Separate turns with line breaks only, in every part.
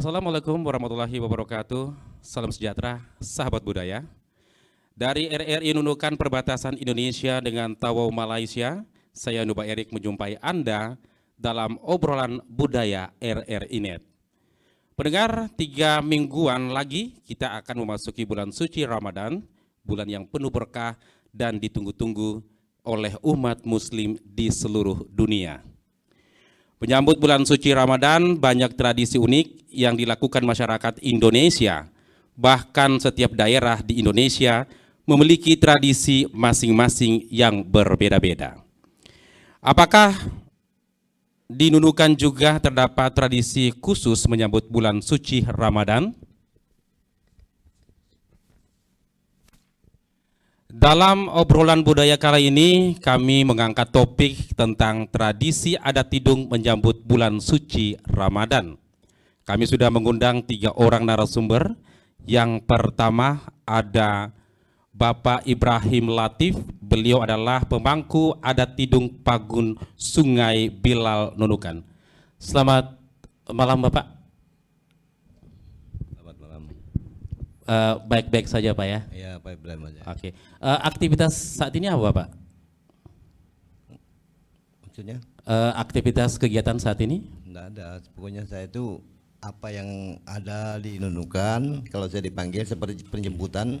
Assalamualaikum warahmatullahi wabarakatuh. Salam sejahtera, sahabat budaya. Dari RRI Nunukan Perbatasan Indonesia dengan Tawau Malaysia, saya Nuba Erik menjumpai Anda dalam obrolan budaya RRI Net. Pendengar, 3 mingguan lagi kita akan memasuki bulan suci Ramadan, bulan yang penuh berkah dan ditunggu-tunggu oleh umat muslim di seluruh dunia. Menyambut bulan suci Ramadan, banyak tradisi unik yang dilakukan masyarakat Indonesia. Bahkan setiap daerah di Indonesia memiliki tradisi masing-masing yang berbeda-beda. Apakah di Nunukan juga terdapat tradisi khusus menyambut bulan suci Ramadan? Dalam obrolan budaya kali ini, kami mengangkat topik tentang tradisi adat Tidung menyambut bulan suci Ramadan. Kami sudah mengundang 3 orang narasumber. Yang pertama ada Bapak Ibrahim Latif, beliau adalah pemangku adat Tidung Pagun Sungai Bilal Nunukan. Selamat malam Bapak. Baik-baik saja Pak ya?
Ya, baik-baik saja.
Oke. Aktivitas saat ini apa Pak?
Maksudnya?
Aktivitas kegiatan saat ini?
Enggak ada, pokoknya saya itu apa yang ada di Nunukan, kalau saya dipanggil seperti penjemputan,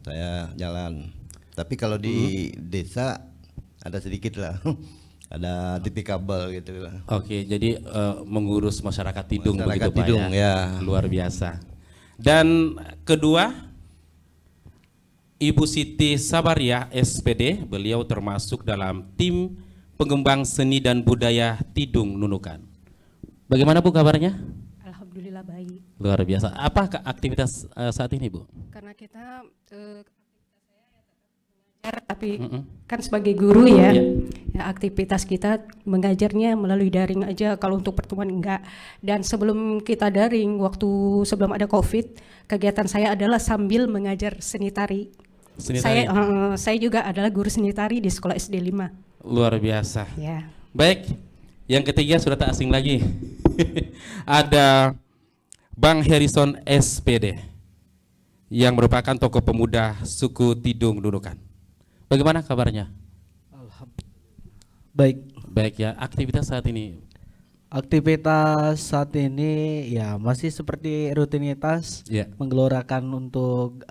saya jalan. Tapi kalau di desa ada sedikit lah, ada TV kabel gitu lah.
Oke, jadi mengurus masyarakat Tidung
Masyarakat
begitu
Tidung,
Pak ya? Luar biasa. Dan kedua, Ibu Siti Sabaria SPD, beliau termasuk dalam tim pengembang seni dan budaya Tidung Nunukan. Bagaimana Bu kabarnya?
Alhamdulillah baik.
Luar biasa. Apa aktivitas saat ini Bu?
Karena kita mengajar, tapi kan sebagai guru ya, ya, aktivitas kita mengajarnya melalui daring aja. Kalau untuk pertemuan enggak. Dan sebelum kita daring, waktu sebelum ada COVID, kegiatan saya adalah sambil mengajar seni tari. Saya juga adalah guru seni tari di sekolah SD 5.
Luar biasa.
Ya.
Baik, yang ketiga sudah tak asing lagi. Ada Bang Harrison SPD yang merupakan tokoh pemuda suku Tidung Nunukan. Bagaimana kabarnya?
Baik.
Baik ya, aktivitas saat ini?
Aktivitas saat ini ya masih seperti rutinitas, menggelorakan untuk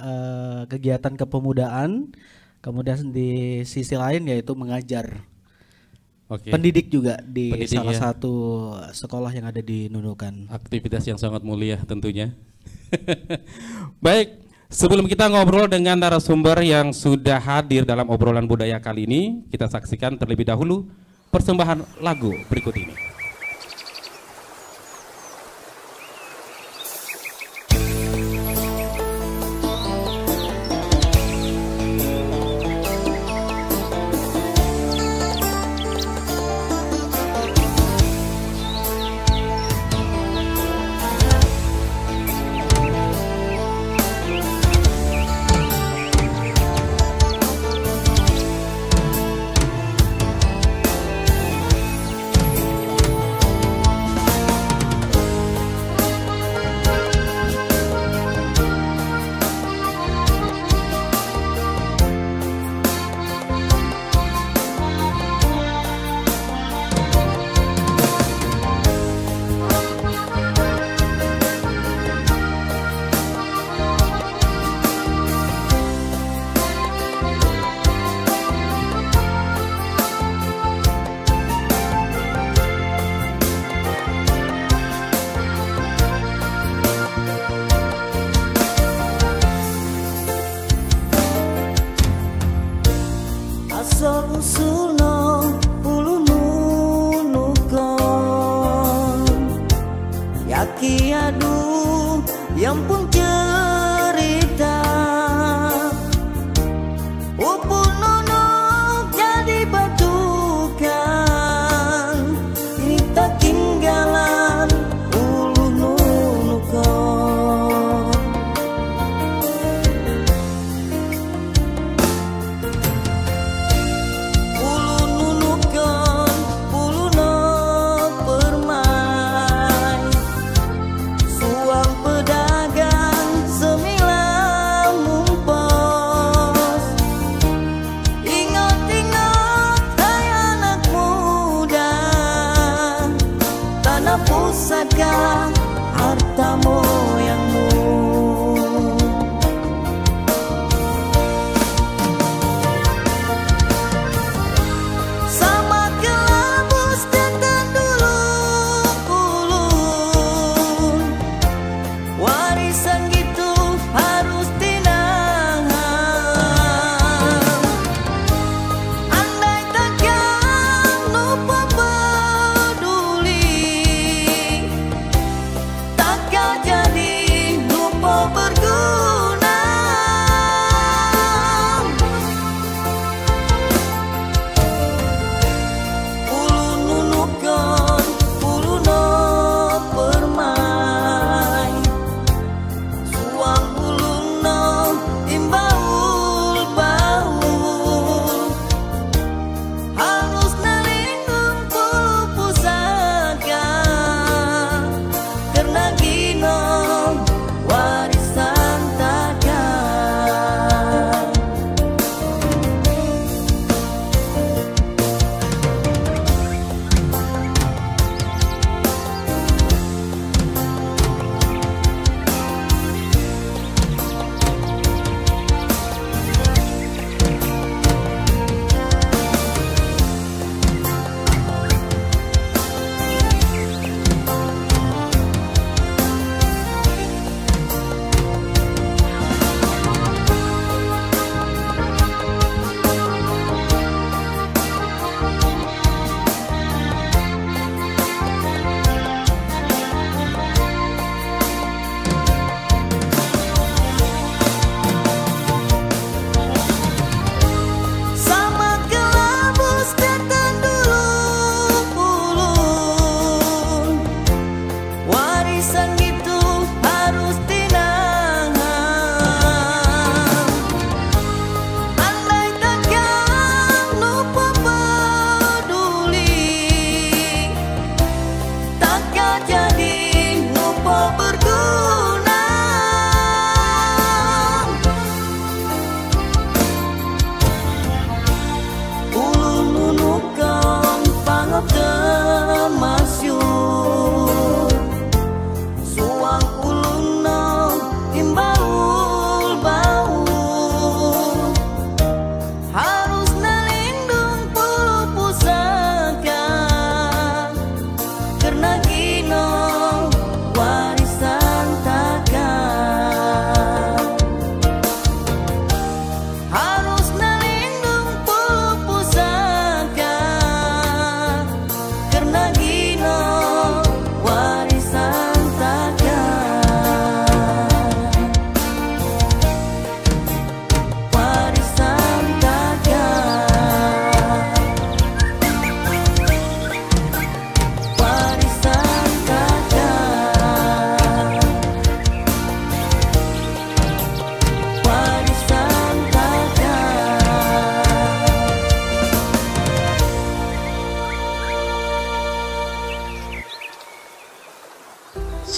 kegiatan kepemudaan, kemudian di sisi lain yaitu mengajar. Pendidik juga di salah satu sekolah yang ada di Nunukan.
Aktivitas yang sangat mulia tentunya. Baik, sebelum kita ngobrol dengan narasumber yang sudah hadir dalam obrolan budaya kali ini, kita saksikan terlebih dahulu persembahan lagu berikut ini.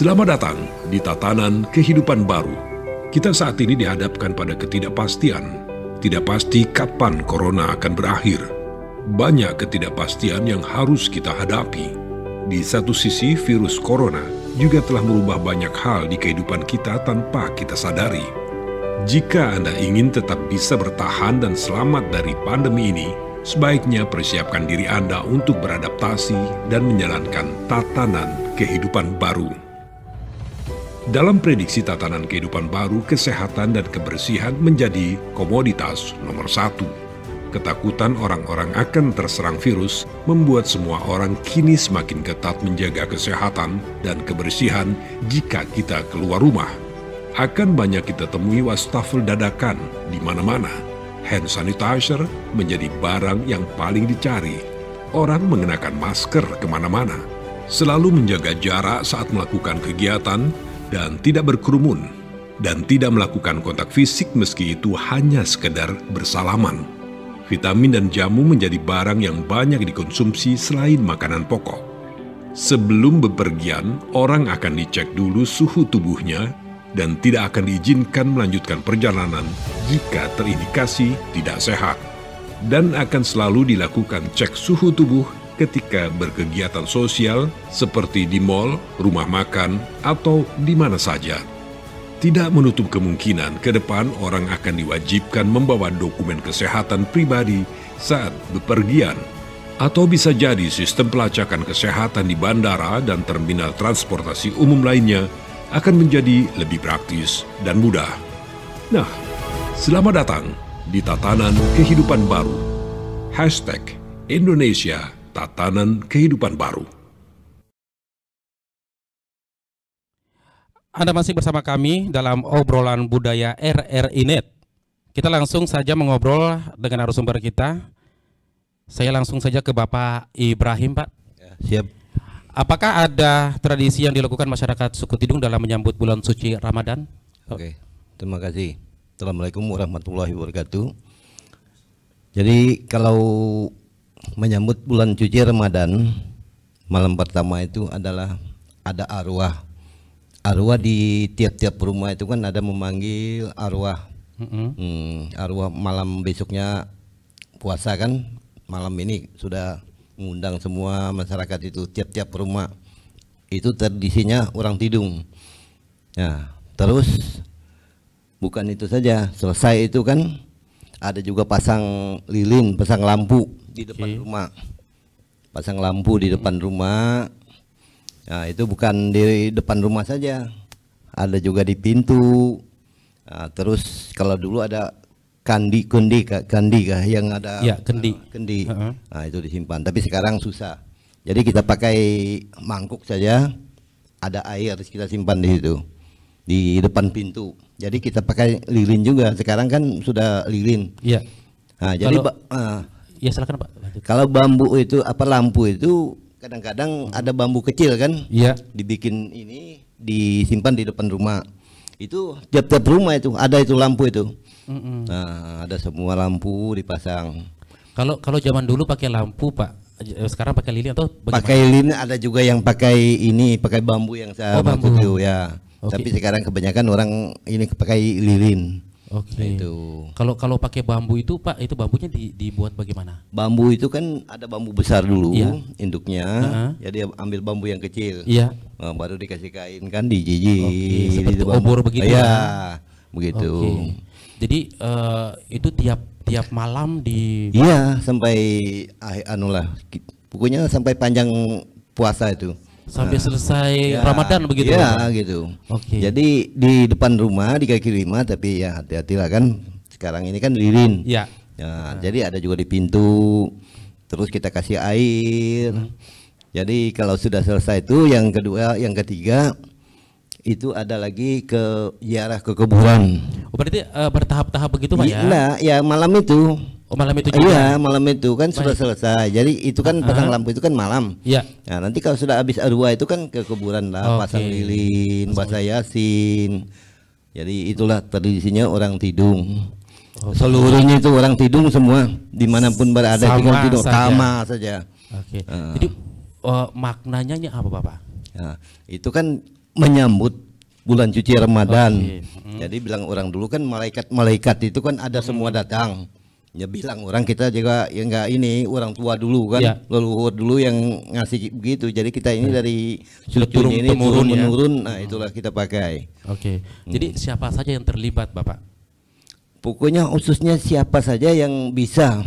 Selamat datang di tatanan kehidupan baru. Kita saat ini dihadapkan pada ketidakpastian. Tidak pasti kapan corona akan berakhir. Banyak ketidakpastian yang harus kita hadapi. Di satu sisi, virus corona juga telah merubah banyak hal di kehidupan kita tanpa kita sadari. Jika Anda ingin tetap bisa bertahan dan selamat dari pandemi ini, sebaiknya persiapkan diri Anda untuk beradaptasi dan menjalankan tatanan kehidupan baru. Dalam prediksi tatanan kehidupan baru, kesehatan dan kebersihan menjadi komoditas nomor 1. Ketakutan orang-orang akan terserang virus membuat semua orang kini semakin ketat menjaga kesehatan dan kebersihan jika kita keluar rumah. Akan banyak kita temui wastafel dadakan di mana-mana. Hand sanitizer menjadi barang yang paling dicari. Orang mengenakan masker kemana-mana. Selalu menjaga jarak saat melakukan kegiatan dan tidak berkerumun, dan tidak melakukan kontak fisik meski itu hanya sekedar bersalaman. Vitamin dan jamu menjadi barang yang banyak dikonsumsi selain makanan pokok. Sebelum bepergian, orang akan dicek dulu suhu tubuhnya dan tidak akan diizinkan melanjutkan perjalanan jika terindikasi tidak sehat. Dan akan selalu dilakukan cek suhu tubuh ketika berkegiatan sosial seperti di mal, rumah makan, atau di mana saja. Tidak menutup kemungkinan ke depan orang akan diwajibkan membawa dokumen kesehatan pribadi saat bepergian. Atau bisa jadi sistem pelacakan kesehatan di bandara dan terminal transportasi umum lainnya akan menjadi lebih praktis dan mudah. Nah, selamat datang di tatanan kehidupan baru. #Indonesia Tatanan Kehidupan Baru.
Anda masih bersama kami dalam obrolan budaya RRI Net. Kita langsung saja mengobrol dengan narasumber kita. Saya langsung saja ke Bapak Ibrahim, Pak.
Ya, siap.
Apakah ada tradisi yang dilakukan masyarakat suku Tidung dalam menyambut bulan suci Ramadan?
Oke, terima kasih. Assalamualaikum warahmatullahi wabarakatuh. Jadi kalau menyambut bulan suci Ramadan, malam pertama itu adalah ada arwah. Arwah di tiap-tiap rumah itu kan ada memanggil arwah. Arwah malam besoknya puasa kan, malam ini sudah mengundang semua masyarakat itu, tiap-tiap rumah. Itu tradisinya orang Tidung. Nah, terus bukan itu saja, selesai itu kan ada juga pasang lilin, pasang lampu di depan rumah. Pasang lampu di depan rumah. Nah, itu bukan di depan rumah saja, ada juga di pintu. Nah, terus kalau dulu ada kandi kah yang ada
ya, kendi.
Nah, itu disimpan. Tapi sekarang susah. Jadi kita pakai mangkuk saja, ada air kita simpan di situ, di depan pintu. Jadi kita pakai lilin juga. Sekarang kan sudah lilin.
Iya.
Nah, jadi
ya silakan Pak.
Kalau bambu itu lampu itu kadang-kadang ada bambu kecil kan?
Iya.
Dibikin ini disimpan di depan rumah. Itu tiap-tiap rumah itu ada itu lampu itu. Nah, ada semua lampu dipasang.
Kalau zaman dulu pakai lampu, Pak. Sekarang pakai lilin atau bagaimana?
Pakai lilin, ada juga yang pakai ini, pakai bambu yang saya maksud itu ya. Okay. Tapi sekarang kebanyakan orang ini pakai lilin.
Oke.
Itu.
Kalau pakai bambu itu, Pak, itu bambunya dibuat bagaimana?
Bambu itu kan ada bambu besar dulu,
iya,
induknya. Jadi ambil bambu yang kecil.
Iya.
Nah, baru dikasih kain kan, dijijit.
Seperti obor begitu.
Iya, begitu.
Okay. Jadi itu tiap malam di.
Iya, sampai pokoknya sampai panjang puasa itu.
Sampai selesai Ramadan begitu.
Iya, gitu.
Oke.
Jadi di depan rumah di kaki lima, tapi ya hati-hatilah kan. Sekarang ini kan lilin.
Iya.
Nah, jadi ada juga di pintu. Terus kita kasih air. Jadi kalau sudah selesai itu, yang kedua, yang ketiga itu ada lagi ke ziarah ke kuburan.
Oh, berarti bertahap-tahap begitu Pak ya?
Nah, ya malam itu.
Oh, malam itu juga?
Iya, malam itu kan sudah selesai. Jadi itu kan pasang lampu itu kan malam.
Iya.
Nah, nanti kalau sudah habis arwah itu kan ke kuburan lah, pasang lilin, baca yasin. Jadi itulah tradisinya orang Tidung. Seluruhnya itu orang Tidung semua, dimanapun berada di Tidung sama saja.
Oke. Jadi maknanya apa Bapak?
Nah, itu kan menyambut bulan suci Ramadan. Jadi bilang orang dulu kan malaikat itu kan ada semua datang. Ya bilang orang kita juga ya enggak ini orang tua dulu kan, leluhur dulu yang ngasih begitu. Jadi kita ini dari turun ini turun menurun, nah itulah kita pakai.
Jadi siapa saja yang terlibat Bapak?
Pokoknya khususnya siapa saja yang bisa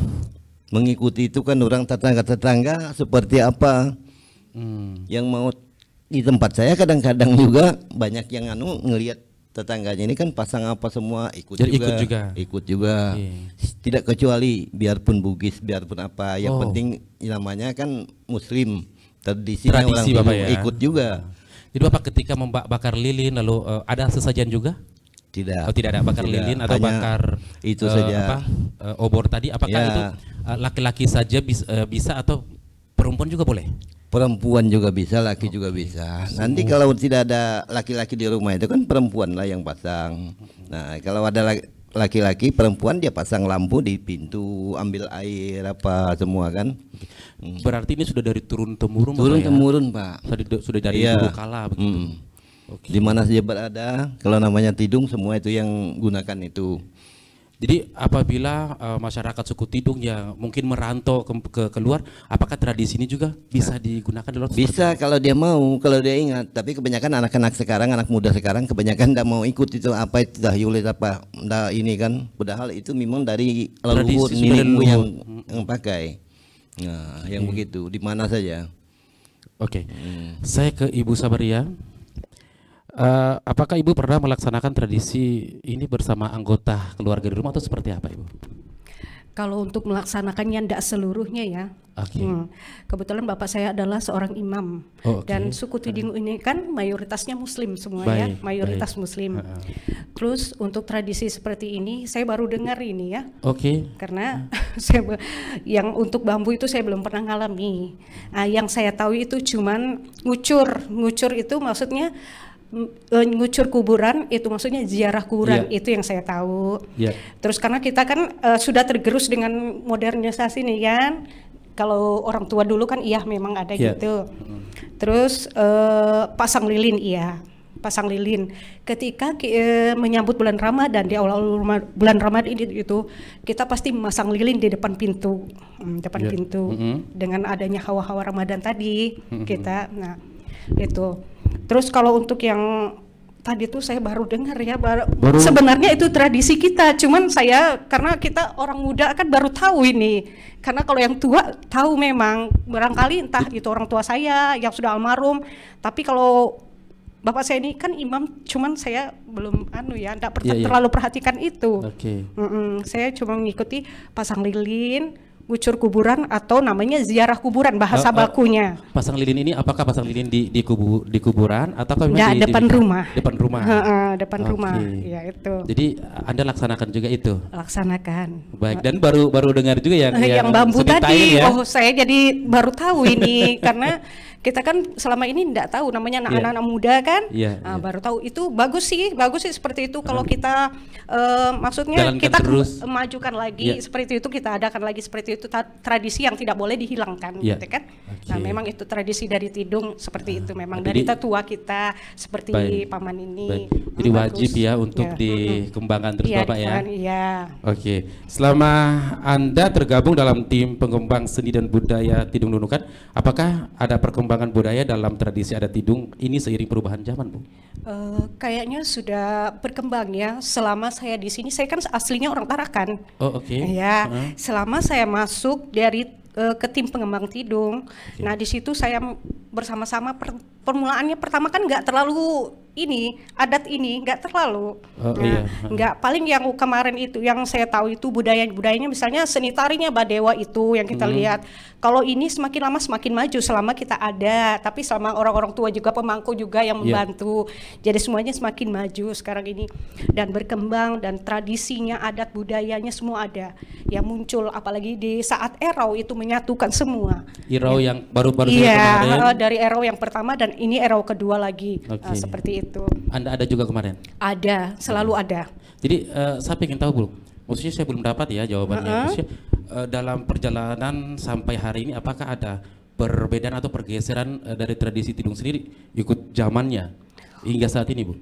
mengikuti itu kan orang tetangga-tetangga seperti apa. Yang mau di tempat saya kadang-kadang juga banyak yang ngelihat tetangganya ini kan pasang apa semua ikut juga. Tidak kecuali biarpun Bugis biarpun apa yang penting namanya kan Muslim, tradisinya orang
Bapak ya?
ikut juga.
Jadi Bapak ketika membakar lilin lalu ada sesajen juga?
Tidak.
Tidak ada bakar lilin atau bakar
itu saja.
Obor tadi apakah itu laki-laki saja bisa atau perempuan juga boleh?
Perempuan juga bisa, laki juga bisa. Nanti kalau tidak ada laki-laki di rumah itu kan perempuan lah yang pasang. Nah kalau ada laki-laki, perempuan dia pasang lampu di pintu, ambil air apa semua kan.
Berarti ini sudah dari turun temurun.
Turun temurun Pak.
Sudah dari dulu kala begitu.
Di mana saja berada, kalau namanya tidung semua itu yang gunakan itu.
Jadi apabila masyarakat suku Tidung yang mungkin merantau ke keluar, apakah tradisi ini juga bisa digunakan di luar?
Bisa kalau dia mau, kalau dia ingat. Tapi kebanyakan anak-anak sekarang, anak muda sekarang kebanyakan tidak mau ikut itu apa itu dahulu apa ini kan. Padahal itu memang dari leluhur nenekmu yang pakai. Nah, yang begitu di mana saja.
Saya ke Ibu Sabaria. Apakah Ibu pernah melaksanakan tradisi ini bersama anggota keluarga di rumah atau seperti apa Ibu?
Kalau untuk melaksanakannya tidak seluruhnya ya. Kebetulan bapak saya adalah seorang imam dan suku Tidung ini kan mayoritasnya Muslim semuanya, mayoritas Muslim. Terus untuk tradisi seperti ini saya baru dengar ini ya. Karena yang untuk bambu itu saya belum pernah ngalami. Yang saya tahu itu cuman ngucur itu maksudnya ngucur kuburan, itu maksudnya ziarah kuburan, itu yang saya tahu. Terus karena kita kan sudah tergerus dengan modernisasi nih kan, kalau orang tua dulu kan memang ada gitu. Terus pasang lilin pasang lilin ketika menyambut bulan Ramadan, di awal bulan Ramadan itu kita pasti memasang lilin di depan pintu, dengan adanya hawa-hawa Ramadan tadi kita, nah itu. Terus kalau untuk yang tadi tuh saya baru dengar ya, sebenarnya itu tradisi kita, cuman saya karena kita orang muda kan baru tahu ini, karena kalau yang tua tahu memang barangkali entah itu orang tua saya yang sudah almarhum, tapi kalau bapak saya ini kan imam, cuman saya belum enggak terlalu perhatikan itu. Saya cuma mengikuti pasang lilin, ngucur kuburan atau namanya ziarah kuburan bahasa bakunya.
Pasang lilin ini apakah pasang lilin di kuburan atau
di depan rumah?
Depan rumah.
Depan rumah. Ya itu.
Jadi Anda laksanakan juga itu?
Laksanakan.
Baik, dan baru dengar juga yang
bambu tadi.
Ya?
Saya jadi baru tahu ini karena kita kan selama ini tidak tahu namanya anak-anak muda kan, baru tahu. Itu bagus sih seperti itu. Kalau kita maksudnya jalankan kita terus majukan lagi seperti itu, kita adakan lagi seperti itu, tradisi yang tidak boleh dihilangkan, gitu kan. Nah memang itu tradisi dari Tidung seperti itu, memang dari tua kita seperti paman ini.
Jadi wajib ya untuk dikembangkan terus Bapak ya. Selama Anda tergabung dalam tim pengembang seni dan budaya Tidung Nunukan, apakah ada perkembangan budaya dalam tradisi adat Tidung ini seiring perubahan zaman, Bu?
Kayaknya sudah berkembang ya. Selama saya di sini, saya kan aslinya orang Tarakan. Ya, selama saya masuk dari ke tim pengembang Tidung, nah di situ saya bersama-sama permulaannya pertama kan nggak terlalu adat ini nggak terlalu, nggak, paling yang kemarin itu yang saya tahu itu budayanya misalnya seni tarinya Badewa itu yang kita lihat. Kalau ini semakin lama semakin maju selama kita ada, tapi selama orang-orang tua juga pemangku juga yang membantu, jadi semuanya semakin maju sekarang ini dan berkembang, dan tradisinya adat budayanya semua ada yang muncul, apalagi di saat Erau itu menyatukan semua.
Erau yang baru-baru kemarin.
Dari Erau yang pertama dan ini Erau kedua lagi, seperti itu.
Anda ada juga kemarin?
Ada, selalu ada.
Jadi saya ingin tahu, Bu, maksudnya saya belum dapat ya jawabannya. Maksudnya dalam perjalanan sampai hari ini apakah ada perbedaan atau pergeseran dari tradisi Tidung sendiri ikut zamannya? hingga saat ini, Bu?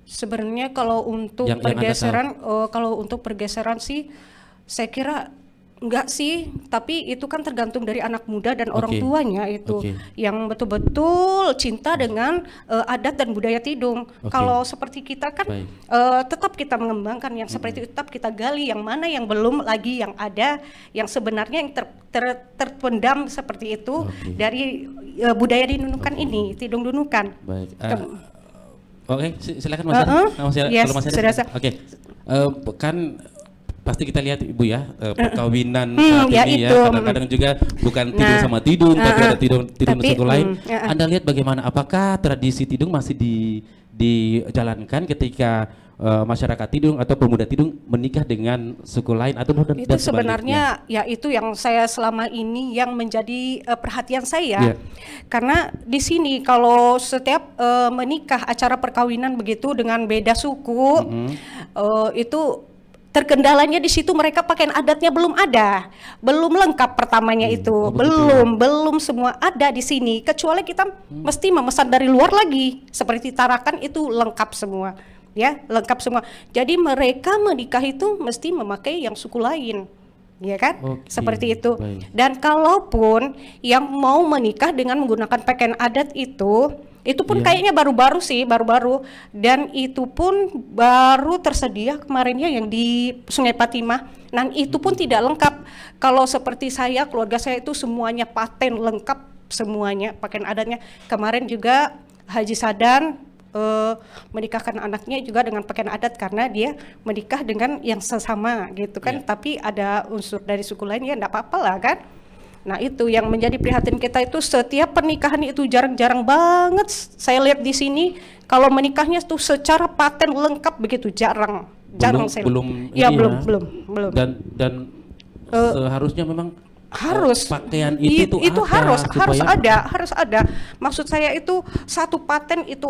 Sebenarnya kalau untuk pergeseran sih saya kira enggak sih, tapi itu kan tergantung dari anak muda dan orang tuanya itu yang betul-betul cinta dengan adat dan budaya Tidung. Kalau seperti kita kan tetap kita mengembangkan yang seperti itu, tetap kita gali yang mana yang belum lagi yang ada, yang sebenarnya yang terpendam seperti itu dari budaya di Nunukan ini, Tidung Nunukan.
Baik. Oke, silakan Mas.
Kalau Mas
Oke. Kan pasti kita lihat Ibu ya, perkawinan saat ini ya, kadang-kadang juga bukan Tidung sama Tidung, tapi ada Tidung suku lain. Anda lihat bagaimana, apakah tradisi Tidung masih dijalankan ketika masyarakat Tidung atau pemuda Tidung menikah dengan suku lain atau
itu sebenarnya ya itu yang saya selama ini yang menjadi perhatian saya, karena di sini kalau setiap menikah acara perkawinan begitu dengan beda suku itu terkendalanya di situ mereka pakaian adatnya belum ada, belum lengkap pertamanya itu, belum semua ada di sini, kecuali kita mesti memesan dari luar lagi, seperti tarakan itu lengkap semua, ya lengkap semua. Jadi mereka menikah itu mesti memakai yang suku lain, ya kan, seperti itu. Dan kalaupun yang mau menikah dengan menggunakan pakaian adat itu pun kayaknya baru-baru sih, dan itu pun baru tersedia kemarin ya yang di Sungai Patimah, dan itu pun tidak lengkap. Kalau seperti saya, keluarga saya itu semuanya paten lengkap semuanya pakaian adatnya. Kemarin juga Haji Sadan menikahkan anaknya juga dengan pakaian adat karena dia menikah dengan yang sesama gitu kan, tapi ada unsur dari suku lain, ya enggak apa-apa lah kan. Nah itu yang menjadi prihatin kita, itu setiap pernikahan itu jarang-jarang banget saya lihat di sini kalau menikahnya itu secara paten lengkap begitu, jarang saya
belum dan seharusnya memang harus pakaian itu
harus ada. Maksud saya itu satu paten itu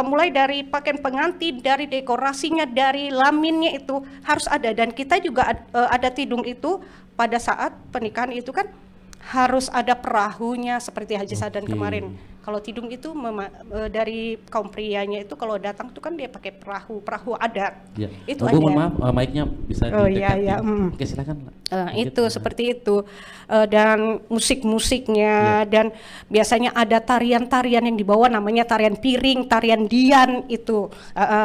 mulai dari pakaian pengantin, dari dekorasinya, dari laminnya itu harus ada. Dan kita juga ada Tidung itu pada saat pernikahan itu kan harus ada perahunya seperti Haji Sadan kemarin. Kalau Tidung itu dari kaum prianya itu kalau datang itu kan dia pakai perahu adat. Itu aja.
Mohon maaf, mic-nya bisa didekatkan. Oke, silakan.
Itu seperti itu. Dan musik-musiknya dan biasanya ada tarian-tarian yang dibawa namanya tarian piring, tarian dian itu.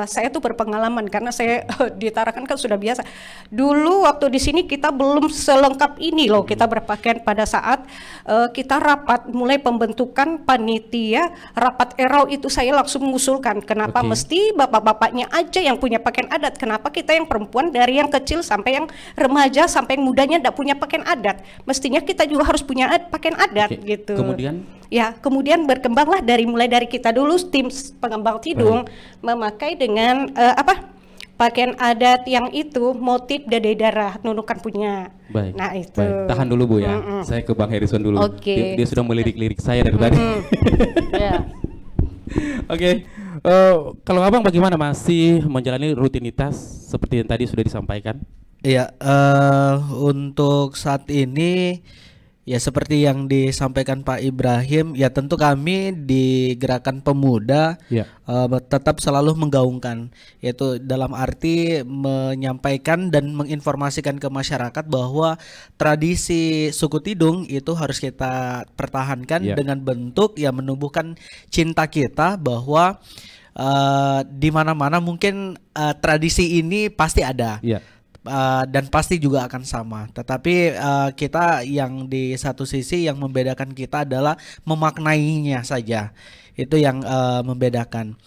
Saya tuh berpengalaman karena saya di Tarakan kan sudah biasa. Dulu waktu di sini kita belum selengkap ini loh, kita berpakaian pada saat kita rapat mulai pembentukan panitia rapat erau itu, saya langsung mengusulkan kenapa mesti bapak-bapaknya aja yang punya pakaian adat, kenapa kita yang perempuan dari yang kecil sampai yang remaja sampai yang mudanya tidak punya pakaian adat, mestinya kita juga harus punya pakaian adat gitu. Kemudian berkembanglah mulai dari kita dulu tim pengembang Tidung memakai dengan pakaian adat yang itu motif dari daerah Nunukan punya. Nah itu.
Tahan dulu Bu ya. Saya ke Bang Harrison dulu. Dia sudah melirik-lirik saya dari tadi. Kalau Abang bagaimana, masih menjalani rutinitas seperti yang tadi sudah disampaikan?
Iya, untuk saat ini ya seperti yang disampaikan Pak Ibrahim, ya tentu kami di Gerakan Pemuda tetap selalu menggaungkan, yaitu dalam arti menyampaikan dan menginformasikan ke masyarakat bahwa tradisi suku Tidung itu harus kita pertahankan dengan bentuk yang menumbuhkan cinta kita bahwa di mana-mana mungkin tradisi ini pasti ada. Dan pasti juga akan sama. Tetapi kita yang di satu sisi yang membedakan kita adalah memaknainya saja. Itu yang membedakan.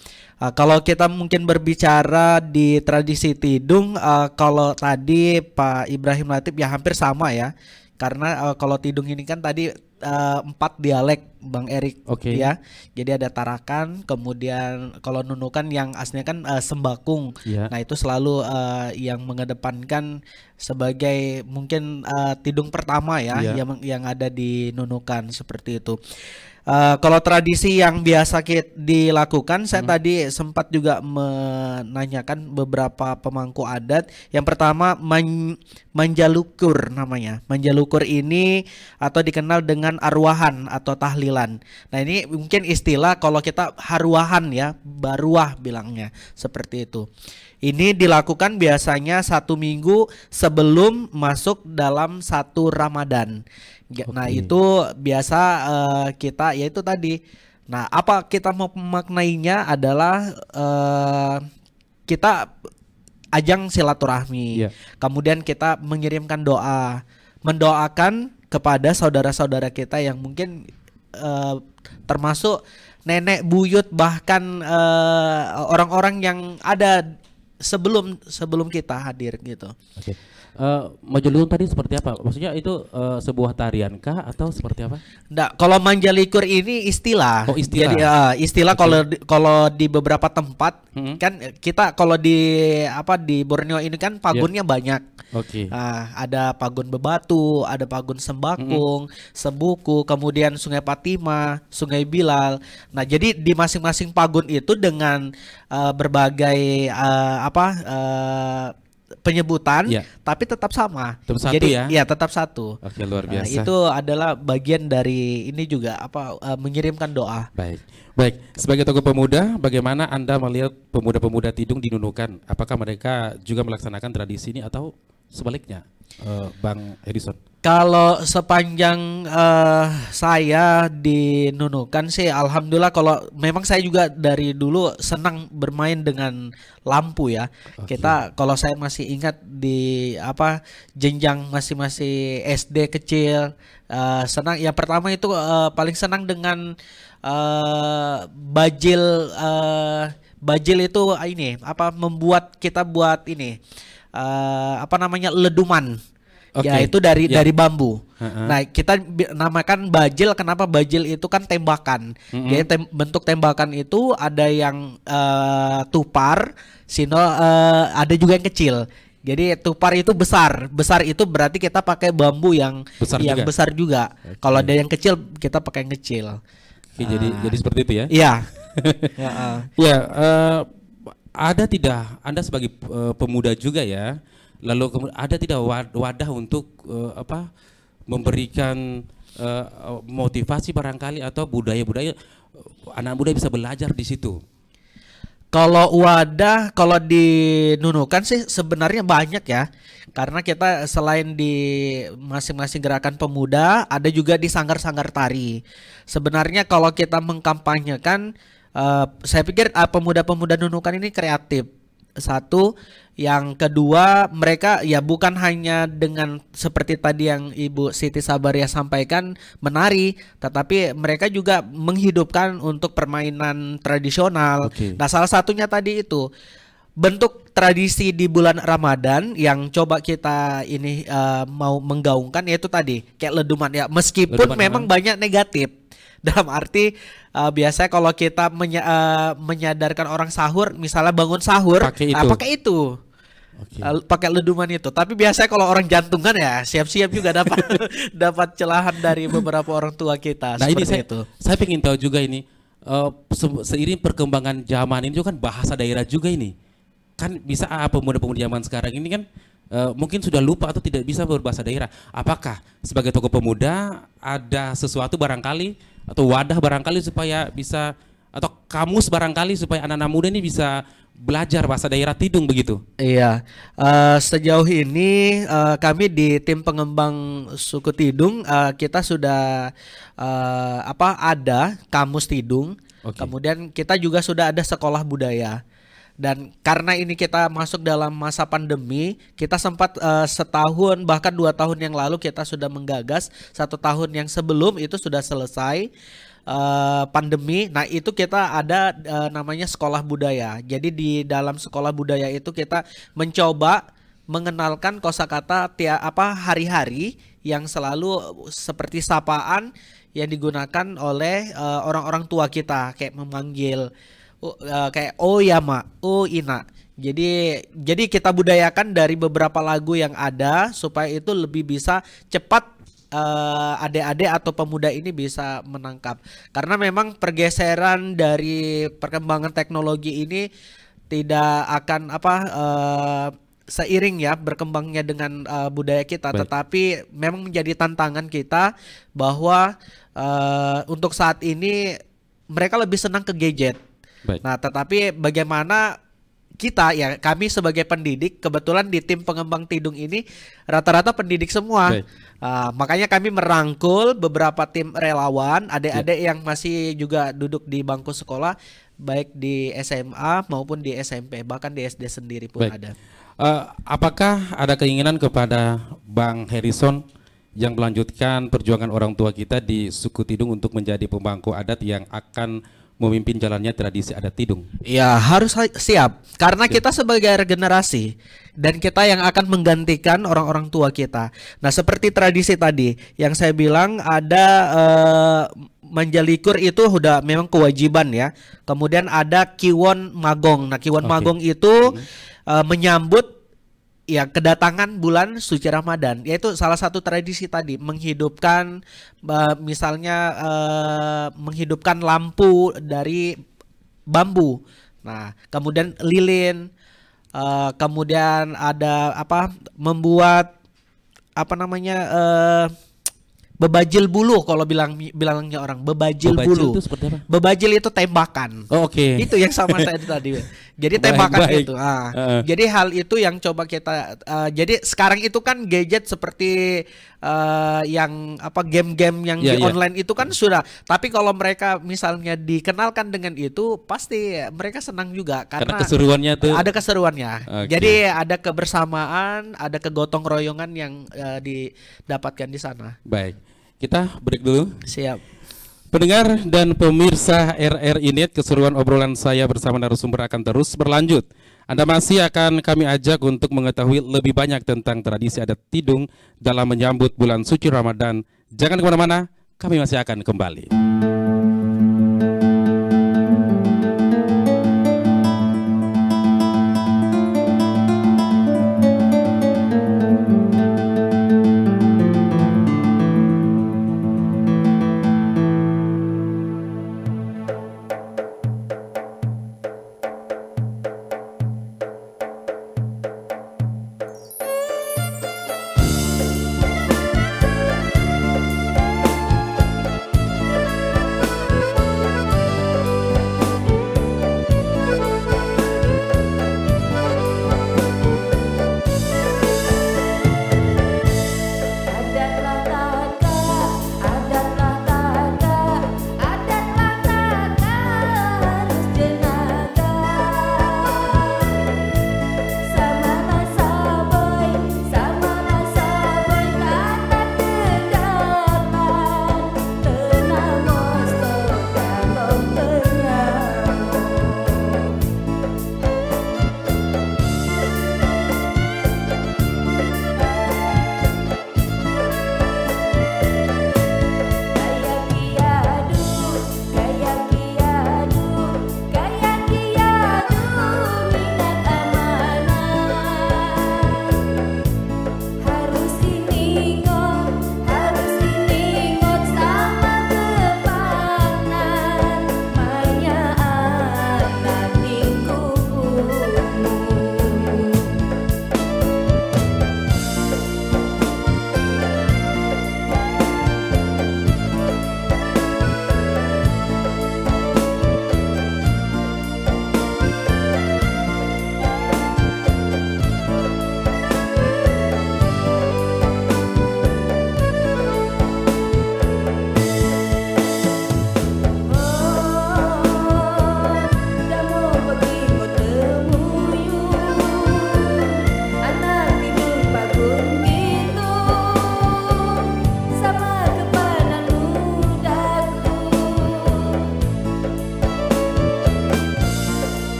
Kalau kita mungkin berbicara di tradisi Tidung, kalau tadi Pak Ibrahim Latif ya hampir sama ya. Karena kalau Tidung ini kan tadi 4 dialek Bang Erik ya. Jadi ada Tarakan, kemudian kalau Nunukan yang aslinya kan Sembakung. Nah itu selalu yang mengedepankan sebagai mungkin Tidung pertama ya yang ada di Nunukan seperti itu. Kalau tradisi yang biasa dilakukan, saya tadi sempat juga menanyakan beberapa pemangku adat. Yang pertama Manjalukur namanya. Manjalukur ini atau dikenal dengan arwahan atau tahlilan tahlilan. Nah ini mungkin istilah kalau kita haruahan ya, baruah bilangnya seperti itu. Ini dilakukan biasanya 1 minggu sebelum masuk dalam 1 Ramadan. Nah itu biasa kita yaitu tadi. Nah apa kita mau memaknainya adalah kita ajang silaturahmi. Kemudian kita mengirimkan doa, mendoakan kepada saudara-saudara kita yang mungkin termasuk nenek buyut bahkan orang-orang yang ada sebelum kita hadir gitu.
Oke. Majulun tadi seperti apa? Maksudnya itu sebuah tarian kah atau seperti apa?
Nah, kalau Manjalikur ini istilah.
Oh, istilah.
Jadi istilah kalau di beberapa tempat kan kita kalau di Borneo ini kan pagunnya banyak. Ada pagun Bebatu, ada pagun Sembakung, Sembuku, kemudian Sungai Patima, Sungai Bilal. Nah, jadi di masing-masing pagun itu dengan berbagai penyebutan, tapi tetap sama.
Tetap
jadi
satu ya?
Tetap satu.
Oke, luar biasa.
Itu adalah bagian dari ini juga mengirimkan doa.
Baik. Sebagai tokoh pemuda, bagaimana Anda melihat pemuda-pemuda Tidung di Nunukan? Apakah mereka juga melaksanakan tradisi ini atau sebaliknya, Bang Edison?
Kalau sepanjang saya di Nunukan sih alhamdulillah, kalau memang saya juga dari dulu senang bermain dengan lampu ya. Kita kalau saya masih ingat di jenjang masih SD kecil, senang yang pertama itu paling senang dengan bajil itu ini membuat kita buat ini leduman. Ya itu dari bambu. Nah kita namakan bajil. Kenapa bajil? Itu kan tembakan. Jadi bentuk tembakan itu ada yang tupar, ada juga yang kecil. Jadi tupar itu besar itu berarti kita pakai bambu yang besar juga. Kalau ada yang kecil kita pakai yang kecil.
Jadi seperti itu ya?
Iya.
Ada tidak Anda sebagai pemuda juga ya? Lalu ada tidak wadah untuk memberikan motivasi barangkali atau budaya-budaya anak muda bisa belajar di situ?
Kalau wadah, kalau di Nunukan sih sebenarnya banyak ya. Karena kita selain di masing-masing gerakan pemuda, ada juga di sanggar-sanggar tari. Sebenarnya kalau kita mengkampanyekan, saya pikir pemuda-pemuda Nunukan ini kreatif. Satu, yang kedua mereka ya bukan hanya dengan seperti tadi yang Ibu Siti Sabaria sampaikan menari, tetapi mereka juga menghidupkan untuk permainan tradisional. Nah salah satunya tadi itu bentuk tradisi di bulan Ramadan yang coba kita ini mau menggaungkan, yaitu tadi kayak leduman ya, meskipun memang banyak negatif. Dalam arti biasanya kalau kita menyadarkan orang sahur, misalnya bangun sahur, pakai itu, pakai leduman itu. Tapi biasanya kalau orang jantungan ya siap-siap juga dapat celahan dari beberapa orang tua kita.
Nah ini saya ingin tahu juga ini, seiring perkembangan zaman ini juga kan bahasa daerah juga ini. Kan bisa pemuda-pemuda zaman sekarang ini kan mungkin sudah lupa atau tidak bisa berbahasa daerah. Apakah sebagai tokoh pemuda ada sesuatu barangkali atau wadah barangkali supaya bisa, atau kamus barangkali supaya anak-anak muda ini bisa belajar bahasa daerah Tidung begitu?
Iya, sejauh ini kami di tim pengembang suku Tidung kita sudah ada kamus Tidung. Kemudian kita juga sudah ada sekolah budaya. Dan karena ini kita masuk dalam masa pandemi, kita sempat setahun bahkan 2 tahun yang lalu kita sudah menggagas, 1 tahun yang sebelum itu sudah selesai pandemi. Nah itu kita ada namanya sekolah budaya. Jadi di dalam sekolah budaya itu kita mencoba mengenalkan kosakata hari-hari yang selalu seperti sapaan yang digunakan oleh orang-orang tua kita, kayak memanggil kayak oh ya mak, oh ina. Jadi kita budayakan dari beberapa lagu yang ada supaya itu lebih bisa cepat adik-adik atau pemuda ini bisa menangkap. Karena memang pergeseran dari perkembangan teknologi ini tidak akan seiring ya berkembangnya dengan budaya kita. Baik. Tetapi memang menjadi tantangan kita bahwa untuk saat ini mereka lebih senang ke gadget. Baik. Nah, tetapi bagaimana kita ya, kami sebagai pendidik, kebetulan di tim pengembang tidung ini rata-rata pendidik semua. Makanya kami merangkul beberapa tim relawan, adik-adik yang masih juga duduk di bangku sekolah, baik di SMA maupun di SMP, bahkan di SD sendiri pun ada.
Apakah ada keinginan kepada Bang Harrison yang melanjutkan perjuangan orang tua kita di suku Tidung untuk menjadi pemangku adat yang akan memimpin jalannya tradisi adat Tidung?
Ya, harus siap, karena kita sebagai generasi dan kita yang akan menggantikan orang-orang tua kita. Nah, seperti tradisi tadi yang saya bilang, ada Manjalikur itu udah memang kewajiban ya. Kemudian ada Kiwon Magong. Nah, Kiwon Magong itu menyambut ya kedatangan bulan suci Ramadan, yaitu salah satu tradisi tadi menghidupkan misalnya menghidupkan lampu dari bambu. Nah, kemudian lilin, kemudian ada membuat bebajil bulu, kalau bilangnya orang bebajil bulu.
Itu seperti apa?
Bebajil itu tembakan. Itu yang sama saya tadi. Jadi tembakan itu. Jadi hal itu yang coba kita. Jadi sekarang itu kan gadget seperti yang game-game yang di online itu kan sudah. Tapi kalau mereka misalnya dikenalkan dengan itu, pasti mereka senang juga karena
keseruannya tuh.
Ada keseruannya. Jadi ada kebersamaan, ada kegotong royongan yang didapatkan di sana.
Baik. Kita break dulu.
Siap.
Pendengar dan pemirsa RRI Net, keseruan obrolan saya bersama narasumber akan terus berlanjut. Anda masih akan kami ajak untuk mengetahui lebih banyak tentang tradisi adat Tidung dalam menyambut bulan suci Ramadan. Jangan kemana-mana, kami masih akan kembali.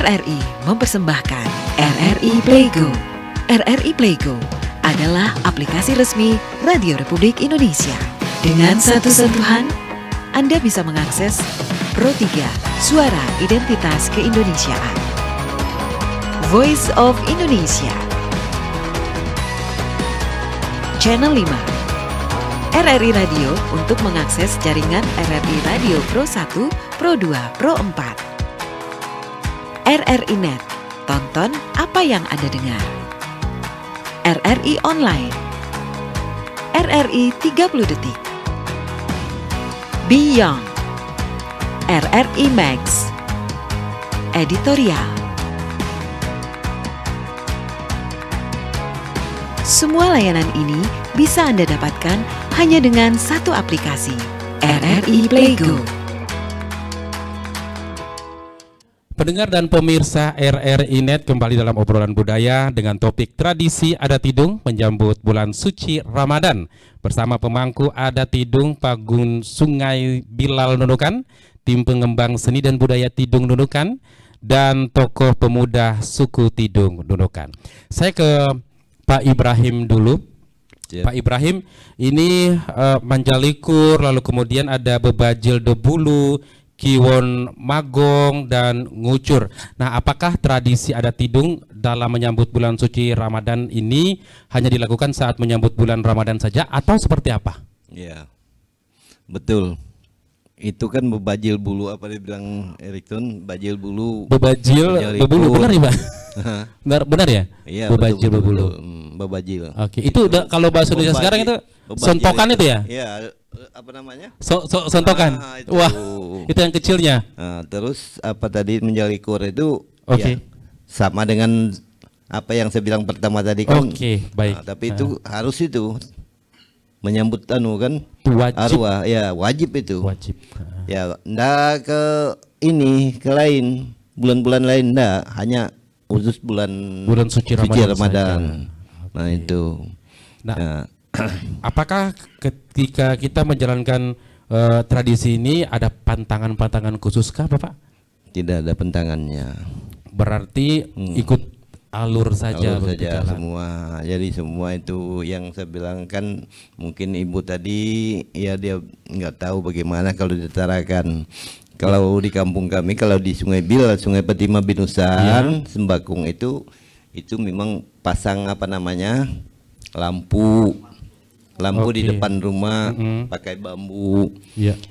RRI mempersembahkan RRI Playgo. RRI Playgo adalah aplikasi resmi Radio Republik Indonesia. Dengan satu sentuhan, Anda bisa mengakses Pro 3 Suara Identitas Keindonesiaan, Voice of Indonesia, Channel 5, RRI Radio untuk mengakses jaringan RRI Radio Pro 1, Pro 2, Pro 4. RRI Net, tonton apa yang Anda dengar. RRI Online, RRI 30 Detik, Beyond, RRI Max, Editorial. Semua layanan ini bisa Anda dapatkan hanya dengan satu aplikasi, RRI Playgo.
Pendengar dan pemirsa RRI Net, kembali dalam obrolan budaya dengan topik tradisi adat Tidung menyambut bulan suci Ramadan bersama pemangku adat Tidung Pagun Sungai Bilal Nunukan, tim pengembang seni dan budaya Tidung Nunukan, dan tokoh pemuda suku Tidung Nunukan. Saya ke Pak Ibrahim dulu. Pak Ibrahim, ini Manjalikur, lalu kemudian ada Bebajil Debulu, Kiwon Magong, dan Ngucur. Nah, apakah tradisi adat Tidung dalam menyambut bulan suci Ramadan ini hanya dilakukan saat menyambut bulan Ramadan saja atau seperti apa?
Ya, betul. Itu kan bebajil bulu, apa dibilang Erikson, bajil bulu.
Bebajil bebulu, benar ya, Pak? benar ya?
Iya,
bebajil
betul,
bebulu.
Bebajil.
Oke, itu kalau bahasa Indonesia sekarang itu sontokan itu ya?
Iya, apa namanya?
Sontokan.
Itu.
Wah, itu yang kecilnya.
Nah, terus apa tadi menjalikur itu?
Oke.
Ya, sama dengan apa yang saya bilang pertama tadi kan.
Oke, baik.
Nah, tapi itu harus itu menyambut kan
wajib.
arwah, ya wajib itu.
Wajib.
Ya, ndak ke ini ke lain bulan-bulan lain, ndak, hanya khusus bulan
suci Ramadan.
Nah, itu.
Nah, apakah ketika kita menjalankan tradisi ini ada pantangan-pantangan khusus kah, Bapak?
Tidak ada pantangannya.
Berarti ikut alur saja
semua. Jadi semua itu yang saya bilang kan, mungkin ibu tadi ya dia nggak tahu bagaimana kalau ditarakan. Kalau di kampung kami, kalau di Sungai Bil, Sungai Petima Binusan, Sembakung itu memang pasang apa namanya lampu di depan rumah pakai bambu.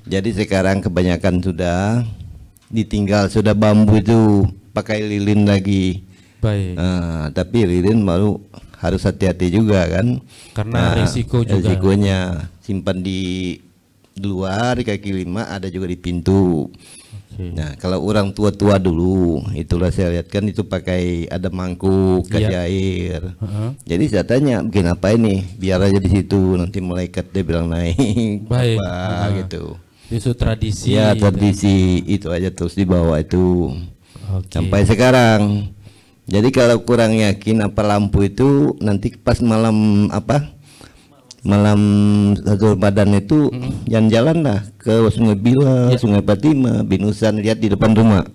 Jadi sekarang kebanyakan sudah ditinggal, sudah bambu itu pakai lilin lagi.
Baik.
Tapi lilin baru harus hati-hati juga kan,
karena
risikonya simpan di luar di kaki lima, ada juga di pintu. Nah, kalau orang tua-tua dulu itulah saya lihat kan itu pakai ada mangkuk kasih air. Jadi saya tanya, bikin apa ini? Biar aja di situ, nanti malaikat dia bilang naik.
Baik.
Apa gitu.
Itu tradisi.
Ya, tradisi itu aja terus dibawa itu. Sampai sekarang. Jadi kalau kurang yakin apa lampu itu, nanti pas malam satu Ramadan itu jalan-jalan lah ke Sungai Bila, Sungai Fatima, Binusan, lihat di depan rumah.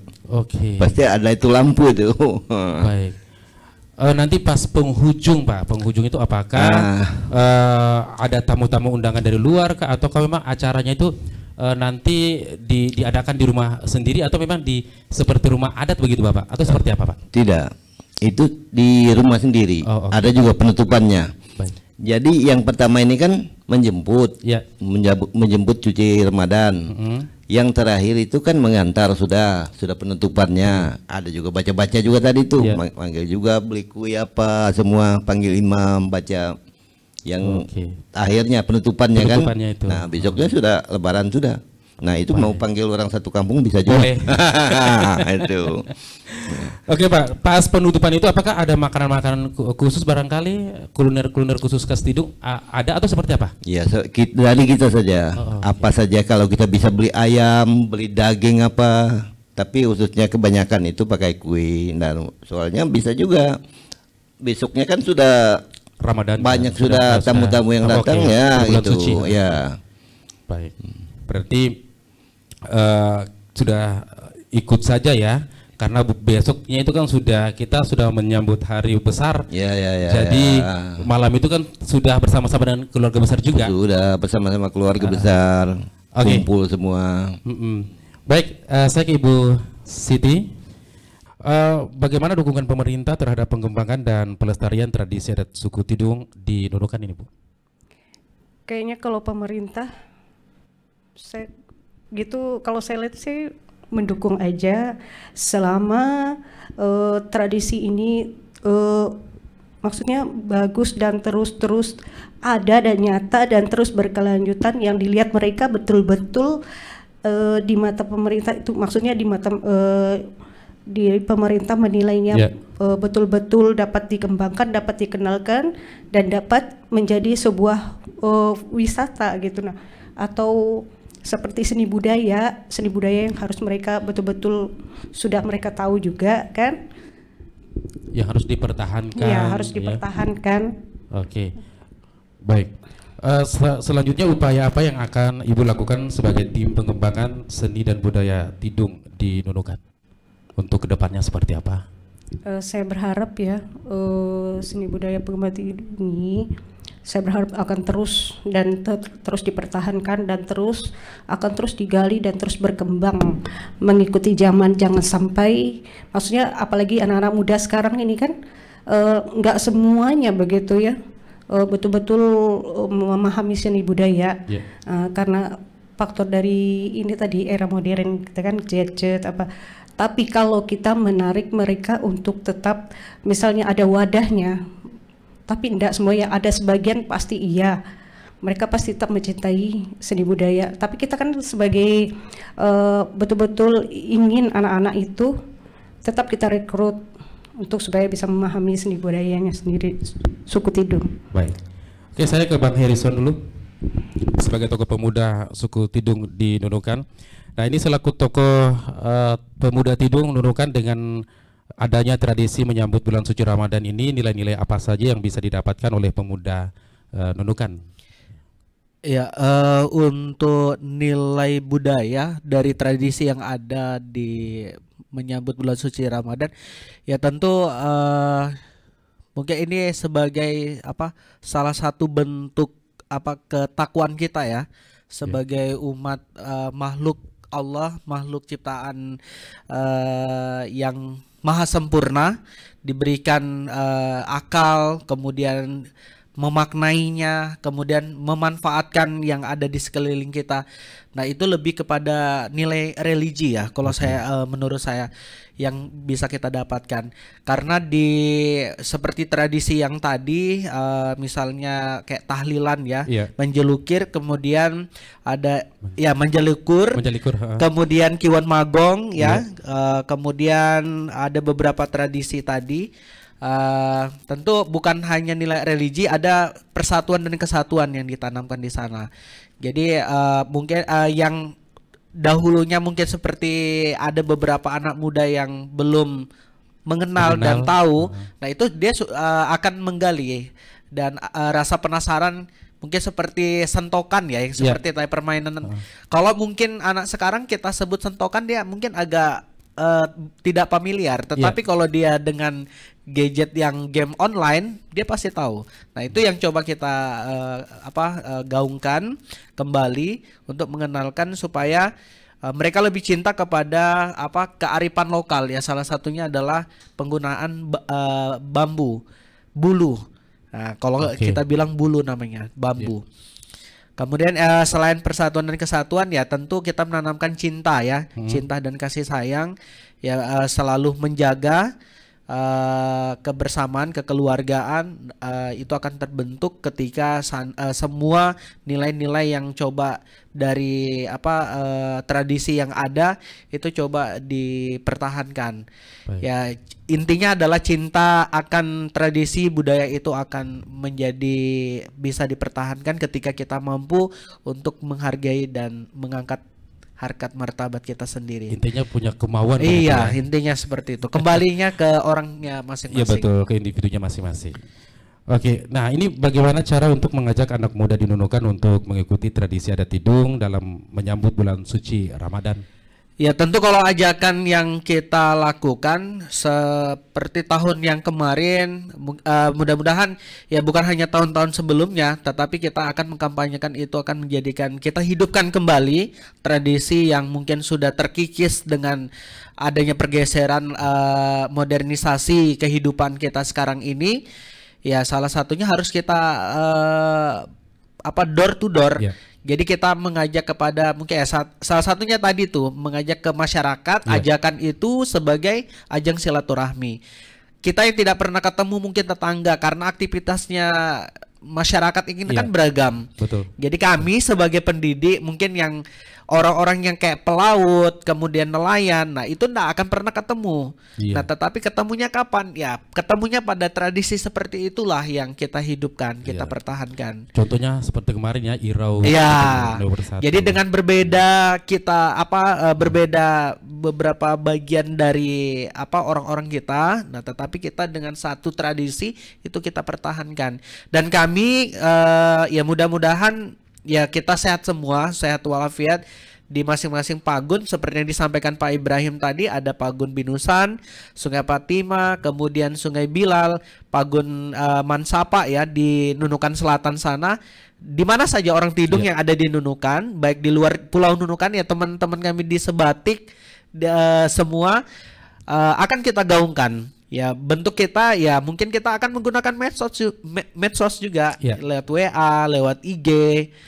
Pasti ada itu lampu itu.
Baik. Nanti pas penghujung, Pak, penghujung itu apakah ada tamu-tamu undangan dari luar kah, atau kalau memang acaranya itu nanti diadakan di rumah sendiri, atau memang seperti rumah adat begitu, Bapak, atau seperti apa, Pak?
Tidak, itu di rumah sendiri. Ada juga penutupannya.
Baik.
Jadi yang pertama ini kan menjemput, menjemput cuci Ramadan. Yang terakhir itu kan mengantar, sudah penutupannya. Ada juga baca-baca juga tadi tuh, panggil juga beli kue apa semua, panggil imam baca. Yang akhirnya penutupannya kan.
Itu.
Nah, besoknya sudah Lebaran sudah. Nah, itu mau panggil orang satu kampung bisa juga. Itu.
Oke, Pak, pas penutupan itu apakah ada makanan-makanan khusus, barangkali kuliner khusus khas Tidung ada atau seperti apa?
Ya, dari kita saja. Apa saja, kalau kita bisa beli ayam, beli daging apa. Tapi khususnya kebanyakan itu pakai kue. Nah, soalnya bisa juga besoknya kan sudah Ramadan, banyak sudah tamu-tamu yang datang ya gitu. Suci. Ya.
Baik. Berarti sudah ikut saja ya Karena besoknya itu kan kita sudah menyambut hari besar. Jadi malam itu kan sudah bersama-sama dengan keluarga besar juga.
Sudah bersama-sama keluarga besar, kumpul semua.
Baik, saya ke Ibu Siti. Bagaimana dukungan pemerintah terhadap pengembangan dan pelestarian tradisi adat suku Tidung di Nunukan ini, Bu?
Kayaknya kalau pemerintah, kalau saya lihat sih mendukung aja selama tradisi ini maksudnya bagus dan terus ada dan nyata dan terus berkelanjutan, yang dilihat mereka betul-betul di mata pemerintah itu, maksudnya di mata di pemerintah menilainya betul-betul dapat dikembangkan, dapat dikenalkan, dan dapat menjadi sebuah wisata gitu. Nah, atau seperti seni budaya yang harus mereka betul-betul sudah mereka tahu juga kan,
yang harus dipertahankan.
Ya, harus dipertahankan.
Oke. Baik. Selanjutnya upaya apa yang akan Ibu lakukan sebagai tim pengembangan seni dan budaya Tidung di Nunukan? Untuk kedepannya seperti apa?
Saya berharap ya seni budaya pengembangan Tidung ini, saya berharap akan terus dan terus dipertahankan dan akan terus digali dan terus berkembang mengikuti zaman. Jangan sampai, maksudnya apalagi anak-anak muda sekarang ini kan nggak semuanya begitu ya betul-betul memahami seni budaya, karena faktor dari ini tadi era modern kita kan gadget apa. Tapi kalau kita menarik mereka untuk tetap, misalnya ada wadahnya, tapi tidak semuanya, ada sebagian pasti iya, mereka pasti tetap mencintai seni budaya. Tapi kita kan sebagai betul-betul ingin anak-anak itu tetap kita rekrut untuk supaya bisa memahami seni budayanya sendiri suku Tidung.
Baik. Oke, saya ke Bang Harrison dulu sebagai tokoh pemuda suku Tidung di Nunukan. Nah, ini selaku tokoh pemuda Tidung Nunukan, dengan adanya tradisi menyambut bulan suci Ramadan ini, nilai-nilai apa saja yang bisa didapatkan oleh pemuda Nunukan?
Ya, untuk nilai budaya dari tradisi yang ada di menyambut bulan suci Ramadan, ya tentu mungkin ini sebagai salah satu bentuk ketakwaan kita ya sebagai umat makhluk Allah, makhluk ciptaan yang maha sempurna, diberikan akal, kemudian memaknainya, kemudian memanfaatkan yang ada di sekeliling kita. Nah, itu lebih kepada nilai religi ya, kalau saya menurut saya yang bisa kita dapatkan. Karena seperti tradisi yang tadi, misalnya kayak tahlilan ya, menjelukir, kemudian ada menjelikur, kemudian kiwan magong ya, kemudian ada beberapa tradisi tadi. Tentu bukan hanya nilai religi, ada persatuan dan kesatuan yang ditanamkan di sana. Jadi mungkin yang dahulunya mungkin seperti ada beberapa anak muda yang belum mengenal dan tahu, nah itu dia akan menggali dan rasa penasaran mungkin seperti sentokan ya, yang seperti permainan. Kalau mungkin anak sekarang kita sebut sentokan, dia mungkin agak tidak familiar, tetapi kalau dia dengan gadget yang game online, dia pasti tahu. Nah, itu yang coba kita gaungkan kembali untuk mengenalkan supaya mereka lebih cinta kepada kearifan lokal ya. Salah satunya adalah penggunaan bulu. Nah, kalau kita bilang bulu namanya bambu. Kemudian selain persatuan dan kesatuan ya, tentu kita menanamkan cinta ya, cinta dan kasih sayang ya, selalu menjaga kebersamaan, kekeluargaan itu akan terbentuk ketika semua nilai-nilai yang coba dari tradisi yang ada itu coba dipertahankan. Baik. Ya, intinya adalah cinta akan tradisi budaya itu akan menjadi bisa dipertahankan ketika kita mampu untuk menghargai dan mengangkat harkat martabat kita sendiri.
Intinya punya kemauan.
Iya, intinya seperti itu. Kembalinya ke orangnya masing-masing.
Iya betul, ke individunya masing-masing. Oke, nah ini bagaimana cara untuk mengajak anak muda di Nunukan untuk mengikuti tradisi adat Tidung dalam menyambut bulan suci Ramadan?
Ya tentu kalau ajakan yang kita lakukan seperti tahun yang kemarin, mudah-mudahan ya bukan hanya tahun-tahun sebelumnya, tetapi kita akan mengkampanyekan itu akan menjadikan kita hidupkan kembali tradisi yang mungkin sudah terkikis dengan adanya pergeseran modernisasi kehidupan kita sekarang ini. Ya salah satunya harus kita door to door. Yeah. Jadi kita mengajak kepada mungkin salah satunya tadi tuh mengajak ke masyarakat, ajakan itu sebagai ajang silaturahmi. Kita yang tidak pernah ketemu mungkin tetangga karena aktivitasnya masyarakat ini kan beragam.
Betul.
Jadi kami sebagai pendidik mungkin yang orang-orang yang kayak pelaut, kemudian nelayan, nah itu enggak akan pernah ketemu. Nah tetapi ketemunya kapan? Ya ketemunya pada tradisi seperti itulah yang kita hidupkan, kita pertahankan.
Contohnya seperti kemarin ya Irau.
Iya. Jadi dengan berbeda kita berbeda beberapa bagian dari orang-orang kita, nah tetapi kita dengan satu tradisi itu kita pertahankan. Dan kami ya mudah-mudahan ya kita sehat semua, sehat walafiat di masing-masing pagun seperti yang disampaikan Pak Ibrahim tadi. Ada Pagun Binusan, Sungai Fatima, kemudian Sungai Bilal, Pagun Mansapa ya di Nunukan Selatan sana. Di mana saja orang Tidung yang ada di Nunukan, baik di luar Pulau Nunukan ya teman-teman kami di Sebatik semua akan kita gaungkan. Ya bentuk kita ya mungkin kita akan menggunakan medsos juga lewat WA, lewat IG.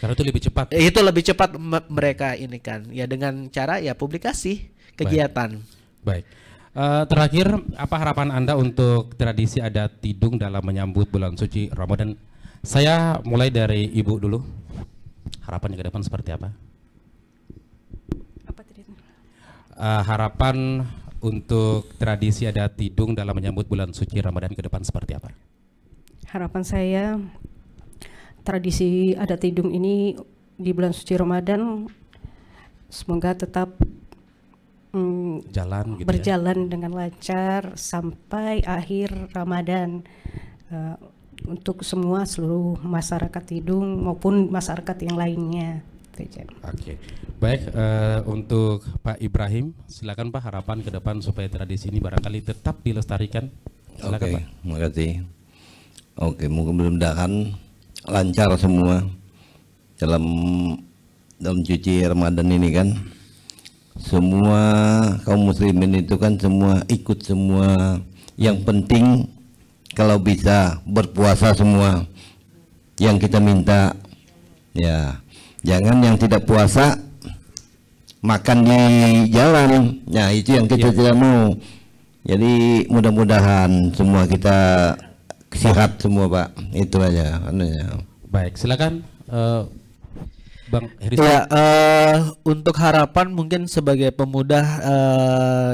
Karena itu lebih cepat.
Itu lebih cepat mereka ini kan. Ya dengan cara ya publikasi kegiatan.
Baik. Terakhir apa harapan Anda untuk tradisi adat Tidung dalam menyambut bulan suci Ramadan? Saya mulai dari Ibu dulu. Harapannya ke depan seperti apa? Harapan untuk tradisi adat Tidung dalam menyambut bulan suci Ramadan ke depan seperti apa?
Harapan saya tradisi adat Tidung ini di bulan suci Ramadan semoga tetap berjalan dengan lancar sampai akhir Ramadan untuk seluruh masyarakat Tidung maupun masyarakat yang lainnya.
Oke. Baik, untuk Pak Ibrahim, silakan Pak, harapan ke depan supaya tradisi ini barangkali tetap dilestarikan. Silakan Pak.
Terima kasih. Oke, mudah-mudahan lancar semua dalam cuci Ramadan ini kan. Semua kaum muslimin itu kan semua ikut semua. Yang penting kalau bisa berpuasa semua. Yang kita minta ya. Jangan yang tidak puasa makan di jalan. Nah itu yang kita tidak mau. Jadi mudah-mudahan semua kita sehat semua Pak. Itu aja.
Baik, silakan Bang Heri.
Ya, untuk harapan mungkin sebagai pemuda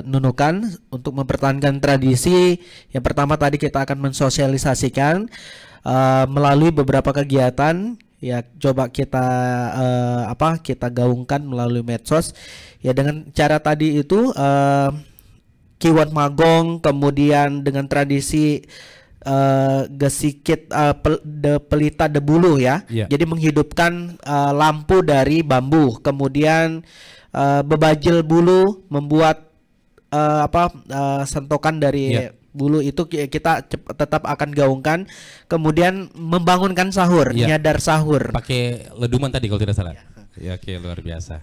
Nunukan untuk mempertahankan tradisi, yang pertama tadi kita akan mensosialisasikan melalui beberapa kegiatan. Ya coba kita kita gaungkan melalui medsos ya dengan cara tadi itu kiwat magong, kemudian dengan tradisi gesikit pelita debulu ya. Jadi menghidupkan lampu dari bambu, kemudian bebajil bulu membuat sentokan dari bulu itu kita tetap akan gaungkan, kemudian membangunkan sahur, nyadar sahur.
Pakai leduman tadi kalau tidak salah. Ya, oke, luar biasa.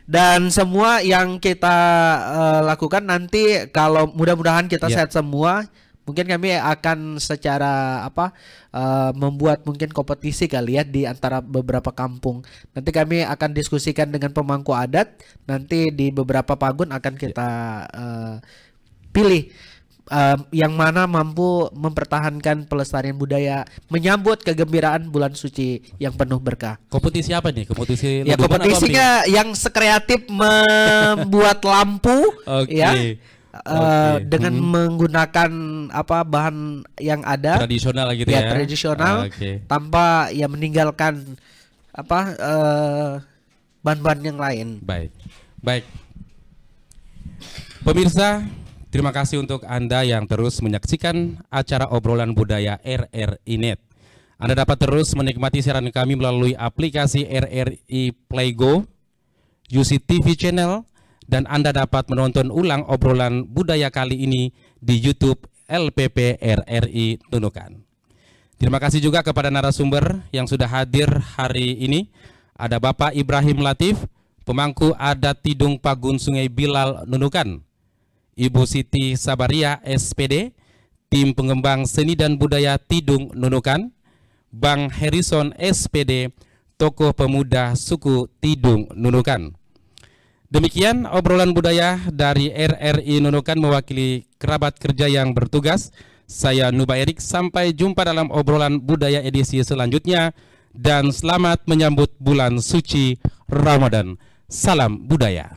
Dan semua yang kita lakukan nanti kalau mudah-mudahan kita sehat semua, mungkin kami akan secara membuat mungkin kompetisi kali ya di antara beberapa kampung. Nanti kami akan diskusikan dengan pemangku adat, nanti di beberapa pagun akan kita pilih yang mana mampu mempertahankan pelestarian budaya, menyambut kegembiraan bulan suci yang penuh berkah.
Kompetisi apa nih? Kompetisi
ya kompetisinya yang sekreatif membuat lampu dengan menggunakan bahan yang ada
tradisional gitu ya.
Tradisional tanpa meninggalkan bahan-bahan yang lain.
Baik. Pemirsa, terima kasih untuk Anda yang terus menyaksikan acara obrolan budaya RRI Net. Anda dapat terus menikmati siaran kami melalui aplikasi RRI Playgo UCTV Channel, dan Anda dapat menonton ulang obrolan budaya kali ini di YouTube LPP RRI Nunukan. Terima kasih juga kepada narasumber yang sudah hadir hari ini. Ada Bapak Ibrahim Latif, pemangku adat Tidung Pagun Sungai Bilal Nunukan, Ibu Siti Sabaria SPD, tim pengembang seni dan budaya Tidung Nunukan, Bang Harrison SPD, tokoh pemuda suku Tidung Nunukan. Demikian obrolan budaya dari RRI Nunukan mewakili kerabat kerja yang bertugas. Saya Nuba Erik, sampai jumpa dalam obrolan budaya edisi selanjutnya, dan selamat menyambut bulan suci Ramadan. Salam budaya.